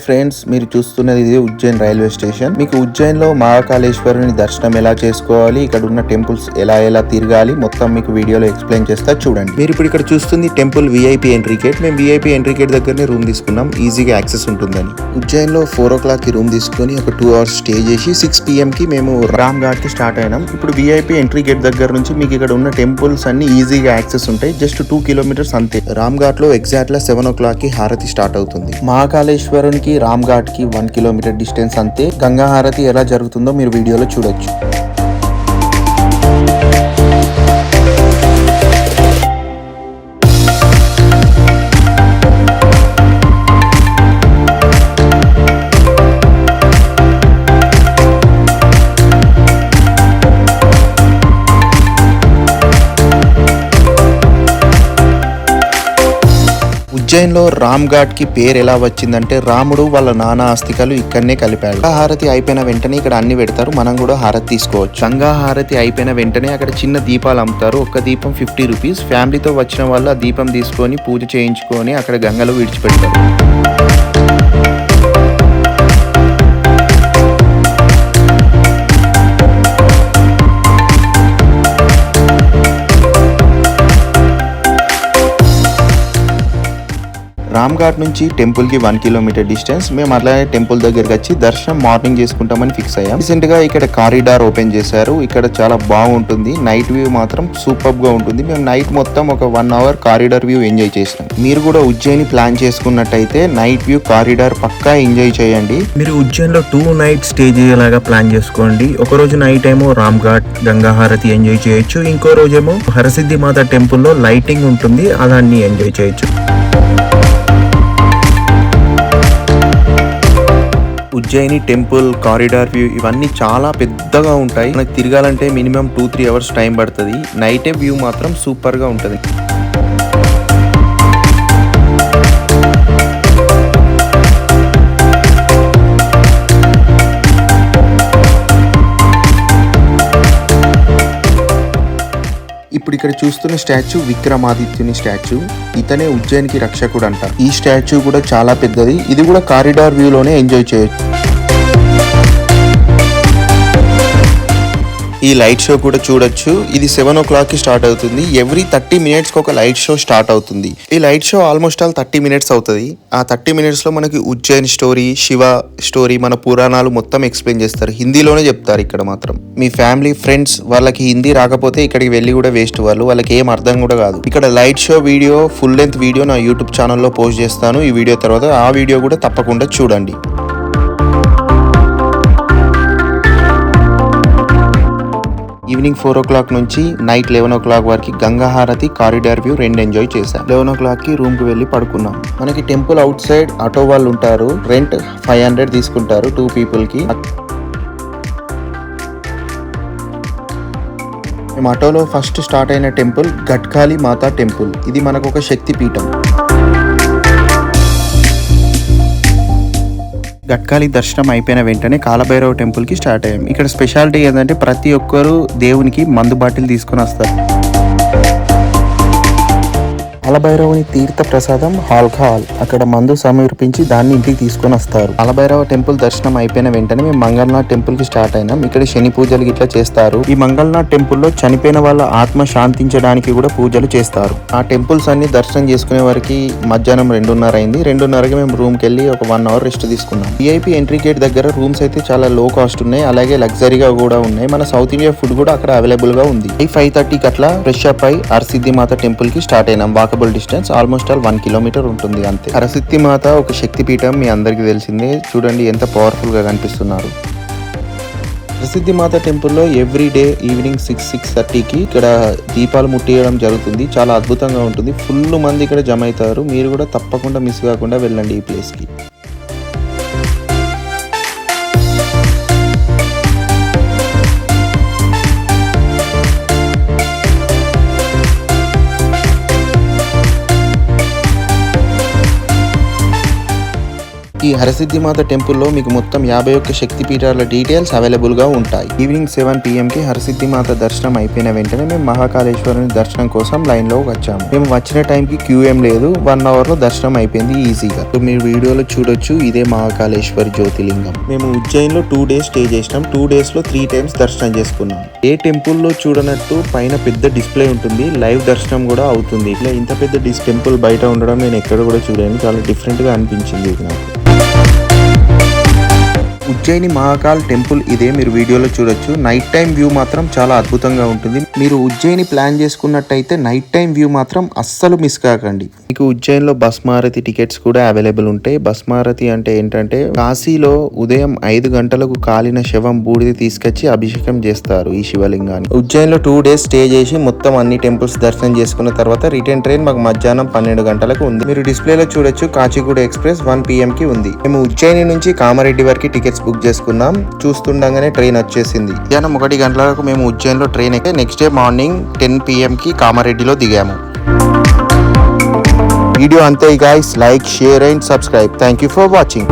Friends, మీరు చూస్తున్నది ఇది ఉజ్జయిన్ రైల్వే స్టేషన్. మీకు ఉజ్జయిన్ లో మహాకాళేశ్వరుని దర్శనం ఎలా చేసుకోవాలి, ఇక్కడ ఉన్న టెంపుల్స్ ఎలా తిరగాలి మొత్తం మీకు వీడియోలో ఎక్స్ప్లెయిన్ చేస్తా చూడండి. మీరు ఇప్పుడు ఇక్కడ చూస్తుంది టెంపుల్ విఐపి ఎంట్రీ గేట్. మేము విఐపి ఎంట్రీ గేట్ దగ్గరనే రూమ్ తీసుకున్నాం, ఈజీగా యాక్సెస్ ఉంటుందని. ఉజ్జయిన్ లో 4 o'clock కి రూమ్ తీసుకొని ఒక 2 hours స్టే చేసి 6 PM కి మేము రామ్ ఘాట్ కి స్టార్ట్ అయినాం. ఇప్పుడు విఐపి ఎంట్రీ గేట్ దగ్గర నుంచి మీకు ఇక్కడ ఉన్న టెంపుల్స్ అన్ని ఈజీగా యాక్సెస్ ఉంటాయి. జస్ట్ 2 kilometers అంతే. రామ్ ఘాట్ లో ఎగ్జాక్ట్ గా 7 o'clock కి హారతి స్టార్ట్ అవుతుంది. మహాకాళేశ్వరునికి రామ్ ఘాట్ కి 1 kilometer డిస్టెన్స్ అంతే. గంగా హారతి ఎలా జరుగుతుందో మీరు వీడియోలో చూడొచ్చు. ఉజ్జయిన్ లో రామ్ ఘాట్ కి పేరు ఎలా వచ్చిందంటే, రాముడు వాళ్ళ నాన్న అస్థికలు ఇక్కడనే కలిపాడు. గంగా హారతి అయిపోయిన వెంటనే ఇక్కడ అన్ని పెడతారు, మనం కూడా హారతి తీసుకోవచ్చు. గంగా హారతి అయిపోయిన వెంటనే అక్కడ చిన్న దీపాలు అమ్ముతారు. ఒక్క దీపం 50 rupees. ఫ్యామిలీతో వచ్చిన వాళ్ళు ఆ దీపం తీసుకొని పూజ చేయించుకొని అక్కడ గంగలో విడిచిపెడతారు. రామ్ ఘాట్ నుంచి టెంపుల్ కి 1 kilometer డిస్టెన్స్. మేము అట్లానే టెంపుల్ దగ్గరికి వచ్చి దర్శనం మార్నింగ్ చేసుకుంటామని ఫిక్స్ అయ్యాం. రీసెంట్ గా ఇక్కడ కారిడార్ ఓపెన్ చేశారు. ఇక్కడ చాలా బాగుంటుంది. నైట్ వ్యూ మాత్రం సూపర్ గా ఉంటుంది. మేము నైట్ మొత్తం ఒక 1 hour కారిడార్ వ్యూ ఎంజాయ్ చేసినాం. మీరు కూడా ఉజ్జయిని ప్లాన్ చేసుకున్నట్టయితే నైట్ వ్యూ కారిడార్ పక్కా ఎంజాయ్ చేయండి. మీరు ఉజ్జయిన్ లో 2 nights స్టే చేయలాగా ప్లాన్ చేసుకోండి. ఒక రోజు నైట్ ఏమో రామ్ ఘాట్ గంగా హారతి ఎంజాయ్ చేయొచ్చు. ఇంకో రోజేమో హరసిద్ధి మాత టెంపుల్ లో లైటింగ్ ఉంటుంది, అదాన్ని ఎంజాయ్ చేయొచ్చు. ఉజ్జయిని టెంపుల్ కారిడార్ వ్యూ ఇవన్నీ చాలా పెద్దగా ఉంటాయి. మనకు తిరగాలంటే మినిమం 2-3 hours టైం పడుతుంది. నైటే వ్యూ మాత్రం సూపర్ గా ఉంటుంది. ఇప్పుడు ఇక్కడ చూస్తున్న స్టాచ్యూ విక్రమాదిత్యుని స్టాచ్యూ. ఇతనే ఉజ్జయినికి రక్షకుడు అంట. ఈ స్టాచ్యూ కూడా చాలా పెద్దది. ఇది కూడా కారిడార్ వ్యూ లోనే ఎంజాయ్ చేయొచ్చు. ఈ లైట్ షో కూడా చూడొచ్చు. ఇది 7 o'clock కి స్టార్ట్ అవుతుంది. ఎవ్రీ 30 minutes కి ఒక లైట్ షో స్టార్ట్ అవుతుంది. ఈ లైట్ షో ఆల్మోస్ట్ 30 minutes అవుతుంది. ఆ 30 minutes లో మనకి ఉజ్జయిన్ స్టోరీ, శివ స్టోరీ, మన పురాణాలు మొత్తం ఎక్స్ప్లెయిన్ చేస్తారు. హిందీలోనే చెప్తారు ఇక్కడ మాత్రం. మీ ఫ్యామిలీ ఫ్రెండ్స్ వాళ్ళకి హిందీ రాకపోతే ఇక్కడికి వెళ్ళి కూడా వేస్ట్. వాళ్ళకి ఏం అర్థం కూడా కాదు. ఇక్కడ light show video, full length video నా యూట్యూబ్ ఛానల్లో పోస్ట్ చేస్తాను ఈ వీడియో తర్వాత. ఆ వీడియో కూడా తప్పకుండా చూడండి. ఈవినింగ్ 4 o'clock నుంచి నైట్ 11 o'clock వరకు గంగా హారతి, కారిడార్ వ్యూ 2 ఎంజాయ్ చేశాం. 11 o'clock కి రూమ్ కి వెళ్ళి పడుకున్నాం. మనకి టెంపుల్ అవుట్ సైడ్ ఆటో వాళ్ళు ఉంటారు. రెంట్ 500 తీసుకుంటారు 2 people కి. మేము ఆటోలో ఫస్ట్ స్టార్ట్ అయిన టెంపుల్ గట్కాళి మాతా టెంపుల్. ఇది మనకు ఒక శక్తి పీఠం. గట్కాళి దర్శనం అయిపోయిన వెంటనే కాలభైరవ టెంపుల్ కి స్టార్ట్ అయ్యాం. ఇక్కడ స్పెషాలిటీ ఏంటంటే ప్రతి ఒక్కరు దేవునికి మందు బాటిల్ తీసుకొని వస్తారు. కాలభైరవుని తీర్థ ప్రసాదం ఆల్కహాల్. అక్కడ మందు సమర్పించి దాన్ని ఇంటికి తీసుకొని వస్తారు. కాలభైరవ టెంపుల్ దర్శనం అయిపోయిన వెంటనే మేము మంగళనాథ్ టెంపుల్ కి స్టార్ట్ అయినాం. ఇక్కడ శని పూజలు ఇట్లా చేస్తారు. ఈ మంగళనాథ్ టెంపుల్లో చనిపోయిన వాళ్ళ ఆత్మ శాంతించడానికి కూడా పూజలు చేస్తారు. ఆ టెంపుల్స్ అన్ని దర్శనం చేసుకునే వరకు మధ్యాహ్నం 2:30 అయింది. 2:30కి మేము రూమ్ కి వెళ్ళి ఒక 1 hour రెస్ట్ తీసుకున్నాం. విఐపి ఎంట్రీ గేట్ దగ్గర రూమ్స్ అయితే చాలా లో కాస్ట్ ఉన్నాయి, అలాగే లగ్జరీగా కూడా ఉన్నాయి. మన సౌత్ ఇండియా ఫుడ్ కూడా అక్కడ అవైలబుల్ గా ఉంది. 5:30కి అట్లా ఫ్రెష్ అప్ అయి హరసిద్ధి మాత టెంపుల్ కి స్టార్ట్ అయినాం. డిస్టెన్స్ ఆల్మోస్ట్ 1 kilometer ఉంటుంది అంతే. హరసిద్ధి మాత ఒక శక్తి పీఠం, మీ అందరికి తెలిసిందే. చూడండి ఎంత పవర్ఫుల్ గా కనిపిస్తున్నారు. హరసిద్ధి మాత టెంపుల్లో ఎవ్రీ డే ఈవినింగ్ 6-6:30కి ఇక్కడ దీపాలు ముట్టియడం జరుగుతుంది. చాలా అద్భుతంగా ఉంటుంది. ఫుల్ మంది ఇక్కడ జమ అవుతారు. మీరు కూడా తప్పకుండా మిస్ కాకుండా వెళ్ళండి ఈ ప్లేస్ కి. ఈ హరసిద్ధి మాత టెంపుల్లో మీకు మొత్తం 51 శక్తి పీఠాల డీటెయిల్స్ అవైలబుల్ గా ఉంటాయి. ఈవినింగ్ 7 PM కి హరసిద్ధి మాత దర్శనం అయిపోయిన వెంటనే మేము మహాకాళేశ్వరుని దర్శనం కోసం లైన్ లో వచ్చాము. మేము వచ్చిన టైంకి క్యూ ఏం లేదు, 1 అవర్ లో దర్శనం అయిపోయింది ఈజీగా. మీరు వీడియోలో చూడొచ్చు, ఇదే మహాకాళేశ్వరి జ్యోతిలింగం. మేము ఉజ్జయిన్ లో 2 days స్టే చేసినాం. 2 days లో 3 times దర్శనం చేసుకున్నాం. ఏ టెంపుల్ లో చూడనట్టు పైన పెద్ద డిస్ప్లే ఉంటుంది, లైవ్ దర్శనం కూడా అవుతుంది. ఇట్లా ఇంత పెద్ద టెంపుల్ బయట ఉండడం నేను ఎక్కడ కూడా చూడలేను. చాలా డిఫరెంట్ గా అనిపించింది ఇది నాకు. ఉజ్జయిని మహాకాల్ టెంపుల్ ఇదే, మీరు వీడియోలో చూడొచ్చు. నైట్ టైం వ్యూ మాత్రం చాలా అద్భుతంగా ఉంటుంది. మీరు ఉజ్జయిని ప్లాన్ చేసుకున్నట్టయితే నైట్ టైం వ్యూ మాత్రం అస్సలు మిస్ కాకండి. మీకు ఉజ్జయిన్లో భస్మారతి టికెట్స్ కూడా అవైలబుల్ ఉంటాయి. భస్మారతి అంటే ఏంటంటే కాశీలో ఉదయం 5 గంటలకు కాలిన శవం బూడిద తీసుకొచ్చి అభిషేకం చేస్తారు ఈ శివలింగాన్ని. ఉజ్జయిన్లో 2 days స్టే చేసి మొత్తం అన్ని టెంపుల్స్ దర్శనం చేసుకున్న తర్వాత రిటర్న్ ట్రైన్ మాకు మధ్యాహ్నం 12 గంటలకు ఉంది. మీరు డిస్ప్లేలో చూడొచ్చు, కాచిగూడ ఎక్స్ప్రెస్ 1 PM కి ఉంది. మేము ఉజ్జయిని నుంచి కామారెడ్డి వరకు టికెట్స్ బుక్ చేసుకున్నాం. చూస్తుండగానే ట్రైన్ వచ్చేసింది. మధ్యాహ్నం 1 గంటలకు మేము ఉజ్జయిన్లో ట్రైన్ ఎక్కి నెక్స్ట్ డే మార్నింగ్ 10 PM కి కామారెడ్డిలో దిగాము. వీడియో అంతే guys, like, share and subscribe. Thank you for watching.